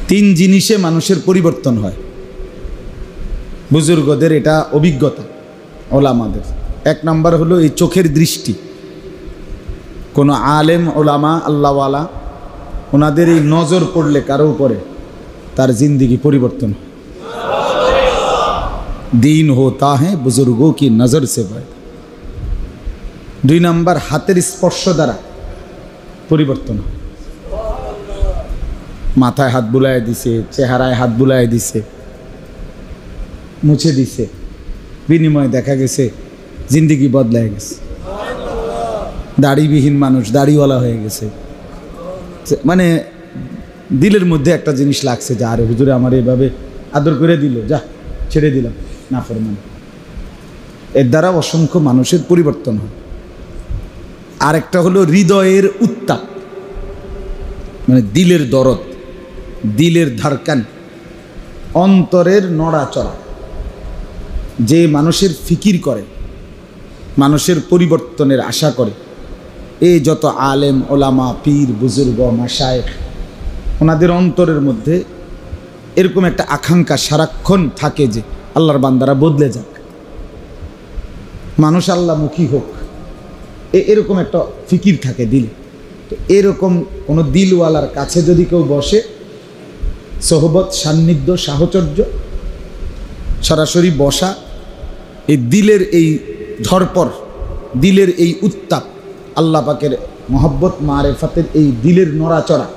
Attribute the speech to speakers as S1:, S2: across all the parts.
S1: তিন জিনিসে মানুষের পরিবর্তন হয়, বুজুর্গদের এটা অভিজ্ঞতা, ওলামাদের। এক নাম্বার হলো এই চোখের দৃষ্টি। কোনো আলেম ওলামা আল্লাহওয়ালা ওনাদের এই নজর পড়লে কারো উপরে তার জিন্দিগি পরিবর্তন হয়। দিন হোতা হ্যাঁ বুজুর্গোं की नजर से पैदा। দুই নাম্বার হাতের স্পর্শ দ্বারা পরিবর্তন হয়। মাথায় হাত বুলায় দিছে, চেহারায় হাত বুলায় দিছে, মুছে দিছে, বিনিময়ে দেখা গেছে জিন্দিগি বদলায় গেছে। দাড়িবিহীন মানুষ দাড়িওয়ালা হয়ে গেছে। মানে দিলের মধ্যে একটা জিনিস লাগছে যে আরে হুজুরে আমার এইভাবে আদর করে দিল, যা ছেড়ে দিলাম নাফরমান। এর দ্বারা অসংখ্য মানুষের পরিবর্তন হয়। আরেকটা হলো হৃদয়ের উত্তাপ, মানে দিলের দরদ, দিলের ধারকান, অন্তরের নড়াচড়া। যে মানুষের ফিকির করে, মানুষের পরিবর্তনের আশা করে, এই যত আলেম ওলামা পীর বুজুর্গ মাশায়েখ, ওনাদের অন্তরের মধ্যে এরকম একটা আকাঙ্ক্ষা সারাক্ষণ থাকে যে আল্লাহর বান্দারা বদলে যাক, মানুষ আল্লাহমুখী হোক, এরকম একটা ফিকির থাকে দিলে। তো এরকম কোনো দিলওয়ালার কাছে যদি কেউ বসে, সোহবত, সান্নিধ্য, সাহচর্য, সরাসরি বসা, এই দিলের এই ধরপর, দিলের এই উত্তাপ, আল্লাহ পাকের মহব্বত মারেফাতের এই দিলের নড়াচড়া,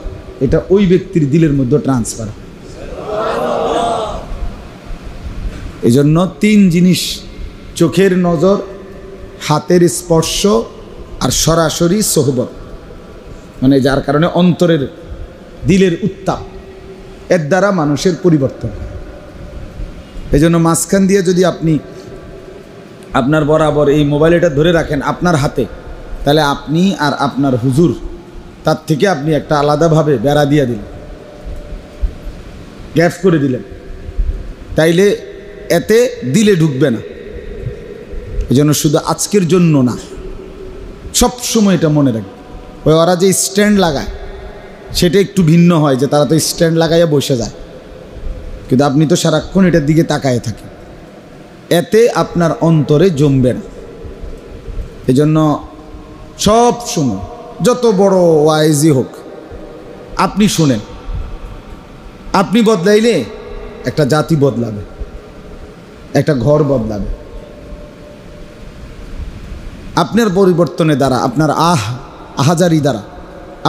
S1: এটা ওই ব্যক্তির দিলের মধ্যে ট্রান্সফার। এই জন্য তিন জিনিস, চোখের নজর, হাতের স্পর্শ আর সরাসরি সোহবত, মানে যার কারণে অন্তরের দিলের উত্তাপ, এর দ্বারা মানুষের পরিবর্তন হয়। এই জন্য মাঝখান দিয়ে যদি আপনি আপনার বরাবর এই মোবাইলটা ধরে রাখেন আপনার হাতে, তাহলে আপনি আর আপনার হুজুর, তার থেকে আপনি একটা আলাদাভাবে বেড়া দিয়ে দিলেন, গ্যাপ করে দিলেন, তাইলে এতে দিলে ঢুকবে না। এই জন্য শুধু আজকের জন্য না, সব সময় এটা মনে রাখবে। ওই ওরা যে স্ট্যান্ড লাগায় সেটা একটু ভিন্ন হয়, যে তারা তো স্ট্যান্ড লাগাইয়া বসে যায়, কিন্তু আপনি তো সারাক্ষণ এটার দিকে তাকায় থাকেন, এতে আপনার অন্তরে জমবে না। এই জন্য সব সময় যত বড় ওয়াইজি হোক আপনি শুনেন, আপনি বদলাইলে একটা জাতি বদলাবে, একটা ঘর বদলাবে। আপনার পরিবর্তনের দ্বারা, আপনার আহাজারি দ্বারা,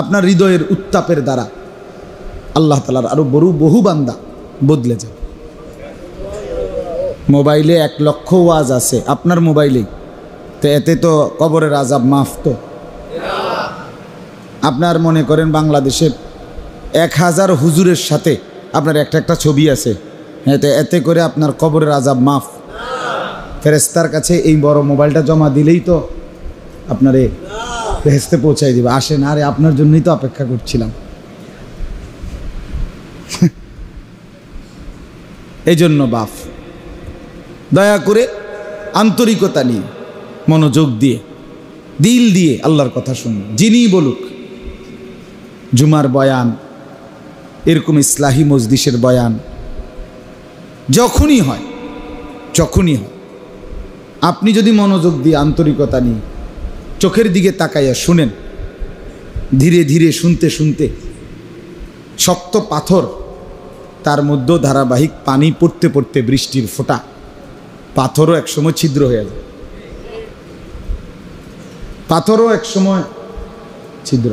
S1: আপনার হৃদয়ের উত্তাপের দ্বারা আল্লাহ তাআলার আরো বহু বান্দা বদলে যাবে। মোবাইলে 1 লক্ষ ওয়াজ আছে আপনার মোবাইলেই, তো এতে তো কবরের আযাব মাফ। তো আপনার মনে করেন বাংলাদেশের 1000 হুজুরের সাথে আপনার একটা ছবি আছে, এতে করে আপনার কবরের আযাব মাফ। ফেরেশতার কাছে এই বড় মোবাইলটা জমা দিলেই তো আপনারে বেহেশতে পৌঁছাই দিবে। আসেন, আরে আপনার জন্যই তো অপেক্ষা করছিলাম। এই জন্য বাপ, দয়া করে আন্তরিকতা নিয়ে, মনোযোগ দিয়ে, দিল দিয়ে আল্লাহর কথা শুনুন। যিনি বলুক, জুমার বয়ান, এরকম ইসলাহি মজলিসের বয়ান যখনই হয়, আপনি যদি মনোযোগ দিয়ে আন্তরিকতা নিয়ে চোখের দিকে তাকাইয়া শুনেন, ধীরে ধীরে শুনতে শুনতে শক্ত পাথর, তার মধ্যে ধারাবাহিক পানি পড়তে পড়তে বৃষ্টির ফোঁটা, পাথরও একসময় ছিদ্র হয়ে যায়, পাথরও একসময় ছিদ্র।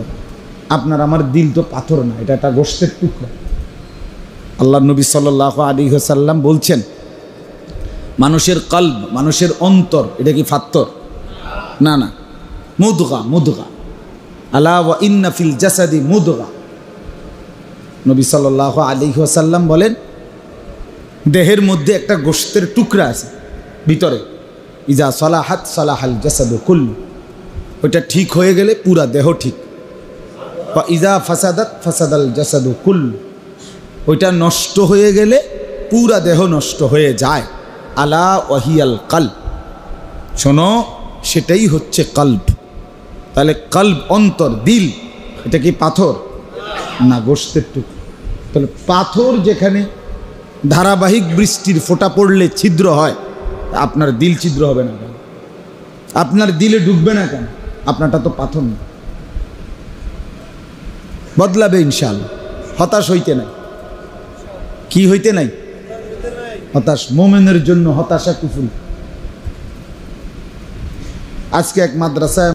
S1: আপনার আমার দিল তো পাথর না, এটা একটা গোশতের টুকরা। আল্লাহ নবী সাল্লাল্লাহু আলাইহি ওয়াসাল্লাম বলছেন, মানুষের কলব, মানুষের অন্তর, এটা কি পাথর? না না, মুদগা। আলা ওয়া ইন্না ফিল জাসাদি মুদগা। নবী সাল্লাল্লাহু আলাইহি ওয়াসাল্লাম বলেন, দেহের মধ্যে একটা গোশতের টুকরা আছে ভিতরে, ইজা সালাহাত সালাহাল জাসাদু কুল্লু, ওইটা ঠিক হয়ে গেলে পুরা দেহ ঠিক। বা ইজা ফাসাদাত ফাসাদাল জাসাদু কুল্লু, ওইটা নষ্ট হয়ে গেলে পুরা দেহ নষ্ট হয়ে যায়। আলা ওয়াহিয়াল কলব, শোনো, সেটাই হচ্ছে কলব। তাহলে কলব, অন্তর, দিল, এটা কি পাথর? না, গোশতের টুকরা। তাহলে পাথর যেখানে ধারাবাহিক বৃষ্টির ফোঁটা পড়লে ছিদ্র হয়, আপনার দিল ছিদ্র হবে না কেন? আপনার দিলে ঢুকবে না কেন? আপনারটা তো পাথর না। বদলাবে ইনশাআল্লাহ, হতাশ হইতে নাই। কি হইতে নাই? হতাশ। মোমেনের জন্য হতাশা কুফরি। আজকে এক মাদ্রাসায়